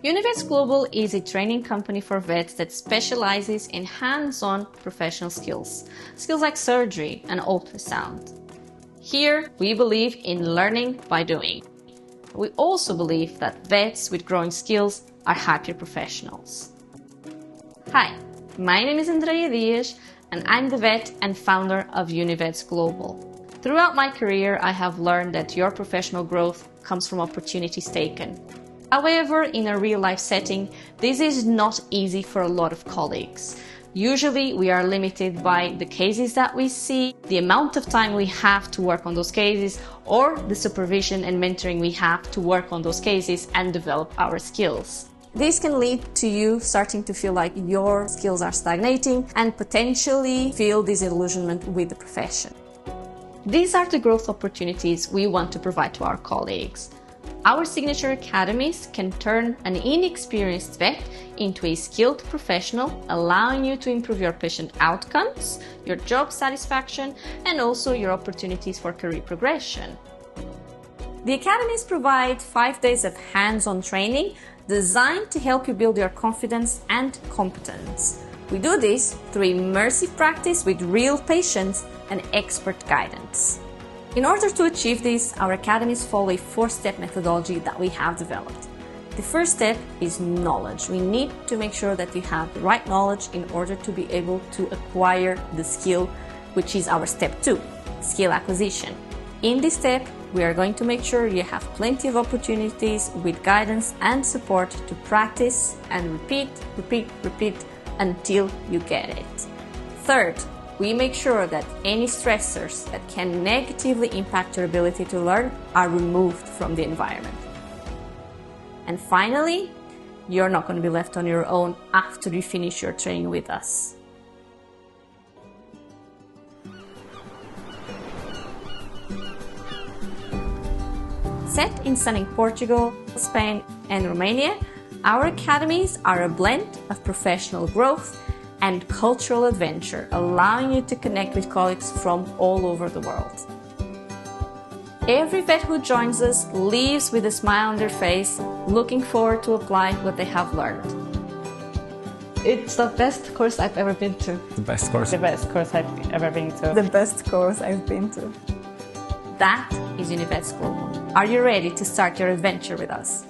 UniVets Global is a training company for vets that specializes in hands-on professional skills like surgery and ultrasound. Here, we believe in learning by doing. We also believe that vets with growing skills are happier professionals. Hi, my name is Andrea Dias, and I'm the vet and founder of UniVets Global. Throughout my career, I have learned that your professional growth comes from opportunities taken. However, in a real-life setting, this is not easy for a lot of colleagues. Usually, we are limited by the cases that we see, the amount of time we have to work on those cases, or the supervision and mentoring we have to work on those cases and develop our skills. This can lead to you starting to feel like your skills are stagnating and potentially feel disillusionment with the profession. These are the growth opportunities we want to provide to our colleagues. Our signature academies can turn an inexperienced vet into a skilled professional, allowing you to improve your patient outcomes, your job satisfaction, and also your opportunities for career progression. The academies provide 5 days of hands-on training designed to help you build your confidence and competence. We do this through immersive practice with real patients and expert guidance. In order to achieve this, our academies follow a 4-step methodology that we have developed. The first step is knowledge. We need to make sure that you have the right knowledge in order to be able to acquire the skill, which is our step 2, skill acquisition. In this step, we are going to make sure you have plenty of opportunities with guidance and support to practice and repeat until you get it. Third, we make sure that any stressors that can negatively impact your ability to learn are removed from the environment. And finally, you're not going to be left on your own after you finish your training with us. Set in stunning Portugal, Spain, and Romania, our academies are a blend of professional growth and cultural adventure, allowing you to connect with colleagues from all over the world. Every vet who joins us leaves with a smile on their face, looking forward to apply what they have learned. It's the best course I've ever been to. The best course. The best course I've ever been to. The best course I've been to. That is UniVets Global. Are you ready to start your adventure with us?